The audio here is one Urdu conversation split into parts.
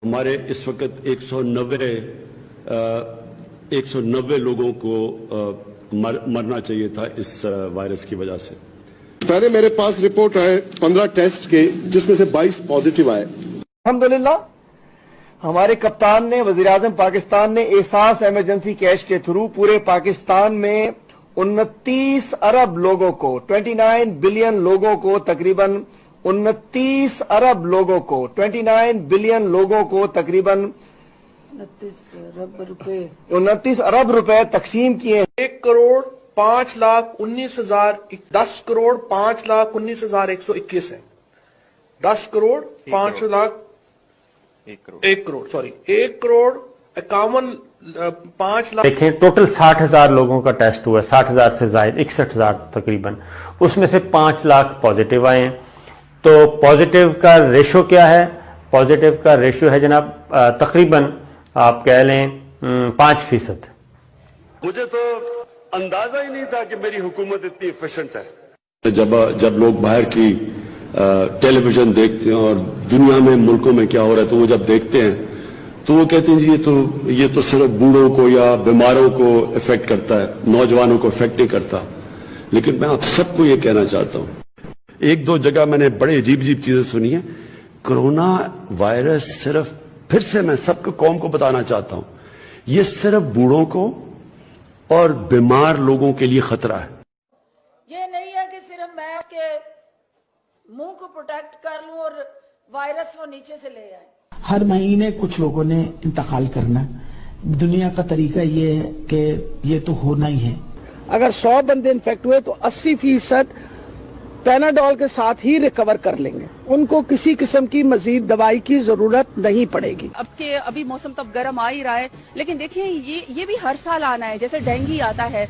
ہمارے اس وقت 190 لوگوں کو مرنا چاہیے تھا اس وائرس کی وجہ سے۔ پہلے میرے پاس رپورٹ آئے 15 ٹیسٹ کے، جس میں سے 22 پازیٹیو آئے۔ الحمدللہ ہمارے کپتان نے، وزیر اعظم پاکستان نے احساس ایمرجنسی کیش کے تھرو پورے پاکستان میں 29 ارب لوگوں کو 29 بلین لوگوں کو تقریباً 29 ارب لوگوں کو 29 بلین لوگوں کو تقریباً 29 ارب روپے تقسیم کیے۔ 1,05,19,000 10 کروڑ 5,19,121 ہے۔ 10 کروڑ 5 لاکھ 1 کروڑ 5 لاکھ دیکھیں ٹوٹل 60,000 لوگوں کا ٹیسٹ ہوا ہے، 60,000 سے زائد 61,000 تقریباً، اس میں سے 5 لاکھ پازیٹیو آئے ہیں۔ تو پازیٹیو کا ریشو کیا ہے؟ پازیٹیو کا ریشو ہے جناب تقریباً آپ کہہ لیں 5%۔ مجھے تو اندازہ ہی نہیں تھا کہ میری حکومت اتنی ایفیشنٹ ہے۔ جب لوگ باہر کی ٹیلی ویژن دیکھتے ہیں اور دنیا میں ملکوں میں کیا ہو رہا ہے تو وہ جب دیکھتے ہیں تو وہ کہتے ہیں جی یہ تو صرف بوڑھوں کو یا بیماروں کو افیکٹ کرتا ہے، نوجوانوں کو افیکٹ نہیں کرتا۔ لیکن میں آپ سب کو یہ کہنا چاہتا ہوں، ایک دو جگہ میں نے بڑے عجیب چیزیں سنی ہیں۔ کرونا وائرس صرف، پھر سے میں سب کو قوم کو بتانا چاہتا ہوں، یہ صرف بوڑھوں کو اور بیمار لوگوں کے لیے خطرہ ہے۔ یہ نہیں ہے کہ صرف میں اس کے منہ کو پروٹیکٹ کر لوں اور وائرس کو نیچے سے لے آئے۔ ہر مہینے کچھ لوگوں نے انتقال کرنا، دنیا کا طریقہ یہ ہے کہ یہ تو ہونا ہی ہے۔ اگر 100 بندے انفیکٹ ہوئے تو 80% پیناڈول کے ساتھ ہی ریکور کر لیں گے، ان کو کسی قسم کی مزید دوائی کی ضرورت نہیں پڑے گی۔ ابھی موسم تو گرم آ ہی رہا ہے، لیکن دیکھیں یہ بھی ہر سال آنا ہے، جیسے ڈینگی آتا ہے۔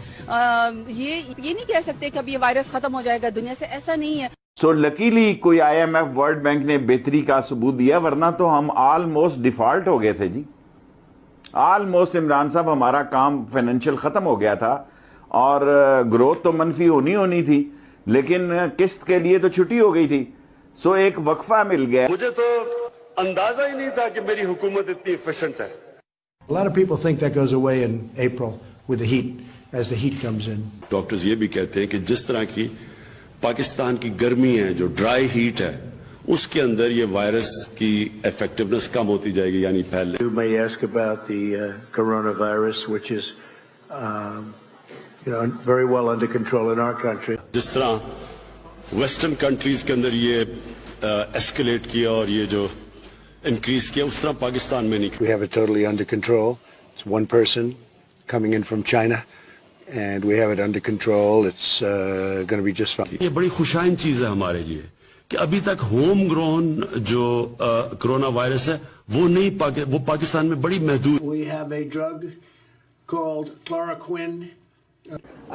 یہ نہیں کہہ سکتے کہ اب یہ وائرس ختم ہو جائے گا دنیا سے، ایسا نہیں ہے۔ سو لکیلی کوئی IMF ورلڈ بینک نے بہتری کا ثبوت دیا، ورنہ تو ہم آلموسٹ ڈیفالٹ ہو گئے تھے جی۔ آلموسٹ عمران صاحب ہمارا کام فائنینشیل ختم ہو گیا تھا اور گروتھ تو منفی ہونی تھی، لیکن قسط کے لیے تو چھٹی ہو گئی تھی۔ سو ایک وقفہ مل گیا۔ مجھے تو اندازہ ہی نہیں تھا کہ میری حکومت اتنی ایفیشنٹ ہے۔ A lot of people think that goes away in April with the heat, as the heat comes in. Doctors یہ بھی کہتے ہیں کہ جس طرح کی پاکستان کی گرمی ہے، جو ڈرائی ہیٹ ہے، اس کے اندر یہ وائرس کی ایفیکٹونیس کم ہوتی جائے گی، یعنی پھیلنے۔ You may ask about the coronavirus, which is very well under control in our country. جس طرح ویسٹرن کنٹریز کے اندر یہ ایسکیلیٹ کیا اور یہ جو انکریز کیا، اس طرح پاکستان میں نہیں۔ We have it totally under control. It's one person coming in from China, and we have it under control. It's going to be just fine. یہ بڑی خوشائن چیز ہے ہمارے لیے کہ ابھی تک ہوم گرون جو کرونا وائرس ہے وہ پاکستان میں بڑی محدود۔ We have a drug called chloroquine.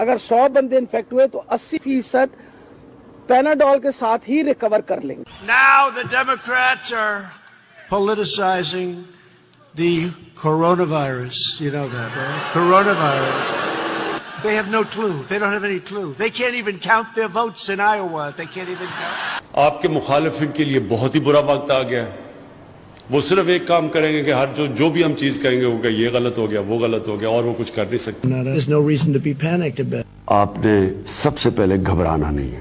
اگر 100 بندے انفیکٹ ہوئے تو 80% پیناڈول کے ساتھ ہی ریکور کر لیں گے۔ Now the Democrats are politicizing the coronavirus. You know that, right? Coronavirus. They have no clue. They don't have any clue. They can't even count their votes in Iowa. They can't even count. آپ کے مخالفین کے لیے بہت ہی برا وقت آ گیا ہے۔ وہ صرف ایک کام کریں گے کہ ہر جو بھی ہم چیز کہیں گے وہ کہ یہ غلط ہو گیا، وہ غلط ہو گیا، اور وہ کچھ کر نہیں سکتے۔ There's no reason to be panicked about. آپ نے سب سے پہلے گھبرانا نہیں ہے۔ ہے۔